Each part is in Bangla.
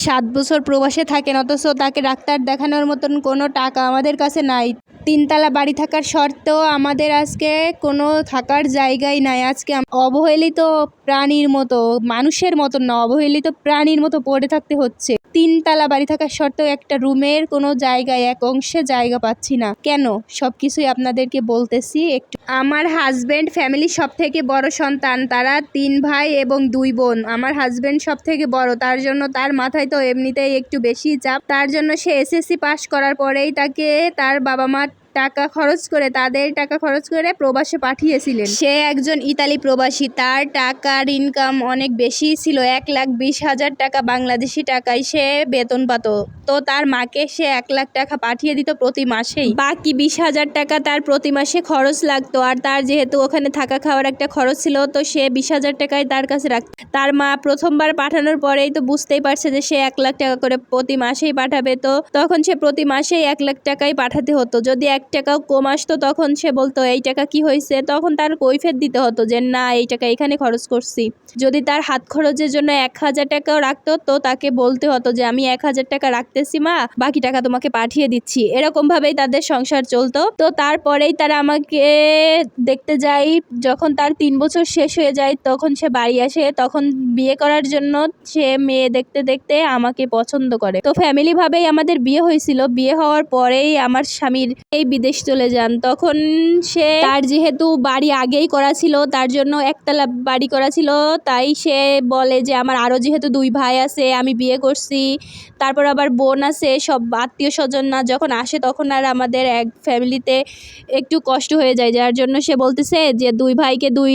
7 বছর প্রবাসে থাকেন, অথচ তাকে ডাক্তার দেখানোর মতন কোনো টাকা আমাদের কাছে নাই। 3 তলা বাড়ি থাকার সত্ত্বেও আমাদের আজকে কোনো থাকার জায়গাই নাই। আজকে অবহেলিত প্রাণীর মতো, মানুষের মতো না, অবহেলিত প্রাণীর মতো পড়ে থাকতে হচ্ছে। 3 তলা বাড়ি থাকার সত্ত্বেও একটা রুমের কোনো জায়গায় এক অংশে জায়গা পাচ্ছি না। কেন? সবকিছুই আপনাদেরকে বলতেছি একটু। আমার হাজবেন্ড ফ্যামিলির সব থেকে বড় সন্তান। তারা 3 ভাই এবং 2 বোন। আমার হাজবেন্ড সব থেকে বড়, তার জন্য তার মাথায় তো এমনিতেই একটু বেশি চাপ। তার জন্য সে এসএসসি পাশ করার পরেই তাকে তার বাবা মা তাদের টাকা খরচ করে প্রবাসে পাঠিয়েছিলেন। সে একজন ইতালি প্রবাসী। তার টাকার ইনকাম অনেক বেশি ছিল, 1,20,000 টাকা বাংলাদেশি টাকায় সে বেতন পাত। তো তার মাকে সে 1 লাখ টাকা পাঠিয়ে দিত প্রতি মাসেই। বাকি 20,000 টাকা তার প্রতি মাসে খরচ লাগতো। আর তার যেহেতু ওখানে থাকা খাওয়ার একটা খরচ ছিল, তো সে 20,000 টাকায় তার কাছে রাখত। তার মা প্রথমবার পাঠানোর পরেই তো বুঝতেই পারছে যে সে 1 লাখ টাকা করে প্রতি মাসেই পাঠাবে। তো তখন সে প্রতি মাসেই 1 লাখ টাকাই পাঠাতে হতো। যদি 1 টাকাও কম আসতো তখন সে বলতো এই টাকা কি হয়েছে, তখন তার কৈফিয়ত দিতে হতো যে না, এই টাকা এখানে খরচ করছি। যদি তার হাত খরচের জন্য 1,000 টাকাও রাখতো, তো তাকে বলতে হতো যে আমি 1,000 টাকা রাখতেছি মা, বাকি টাকা তোমাকে পাঠিয়ে দিচ্ছি। এরকম ভাবেই তাদের সংসার চলতো। তো তারপরেই তারা আমাকে দেখতে যায়। যখন তার 3 বছর শেষ হয়ে যায় তখন সে বাড়ি আসে। তখন বিয়ে করার জন্য সে মেয়ে দেখতে দেখতে আমাকে পছন্দ করে। তো ফ্যামিলি ভাবেই আমাদের বিয়ে হয়েছিল। বিয়ে হওয়ার পরেই আমার স্বামীর এই বিদেশ চলে যান। তখন সে তার যেহেতু বাড়ি আগেই করা ছিল, তার জন্য 1 তলা বাড়ি করা ছিল, তাই সে বলে যে আমার আরও যেহেতু 2 ভাই আছে, আমি বিয়ে করছি, তারপর আবার বোন আছে, সব আত্মীয় স্বজন না যখন আসে তখন আর আমাদের এক ফ্যামিলিতে একটু কষ্ট হয়ে যায়। যার জন্য সে বলতেছে যে 2 ভাইকে 2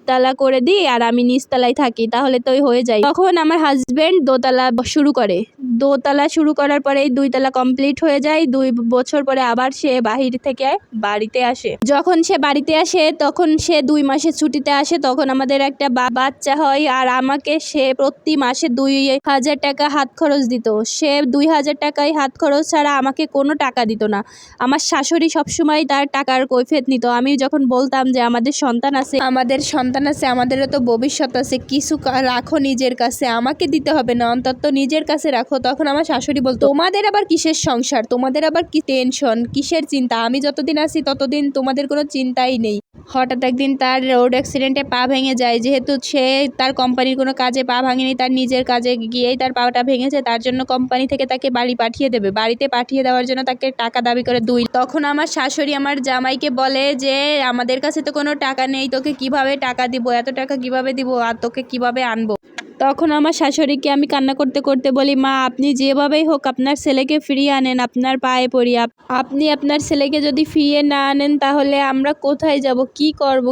তালা করে দিই আর আমি নিচতলায় থাকি, তাহলে তো হয়ে যায়। তখন আমার হাজবেন্ড দোতলা শুরু করে। দোতলা শুরু করার পরেই 2 তলা কমপ্লিট হয়ে যায়। 2 বছর পরে আবার সে বাহির থেকে বাড়িতে আসে। যখন সে বাড়িতে আসে তখন সে 2 মাসের ছুটিতে আসে। তখন আমাদের একটা বাচ্চা হয়। আর আমাকে সে প্রতি মাসে 2,000 টাকা হাত খরচ দিত। সে 2,000 টাকায় হাত খরচ ছাড়া আমাকে কোনো টাকা দিত না। আমার শাশুড়ি সবসময় তার টাকার কৈফিয়ত নিত। আমি যখন বলতাম যে আমাদের সন্তান আছে, আমাদেরও তো ভবিষ্যৎ আছে, কিছু রাখো নিজের কাছে, আমাকে দিতে হবে না, অন্তত নিজের কাছে রাখো। তখন আমার শাশুড়ি বলতো তোমাদের আবার কিসের সংসার, তোমাদের আবার কি টেনশন, কিসের চিন্তা, আমি যতদিন আছি ততদিন তোমাদের কোনো চিন্তাই নেই। হঠাৎ একদিন তার রোড অ্যাক্সিডেন্টে পা ভেঙে যায়। যেহেতু সে তার কোম্পানির কোনো কাজে পা ভাঙেনি, তার নিজের কাজে গিয়েই তার পাটা ভেঙেছে, তার জন্য কোম্পানি থেকে তাকে বাড়ি পাঠিয়ে দেবে। বাড়িতে পাঠিয়ে দেওয়ার জন্য তাকে টাকা দাবি করে 2। তখন আমার শাশুড়ি আমার জামাইকে বলে যে আমাদের কাছে তো কোনো টাকা নেই, তোকে কিভাবে টাকা দিব, এত টাকা কিভাবে দিব, আর তোকে কিভাবে আনবো। তখন আমার শাশুড়িকে আমি কান্না করতে করতে বলি মা, আপনি যেভাবেই হোক আপনার ছেলেকে ফিরিয়ে আনেন, আপনার পায়ে পড়ি। আপনি আপনার ছেলেকে যদি ফিরিয়ে না আনেন তাহলে আমরা কোথায় যাব, কি করব।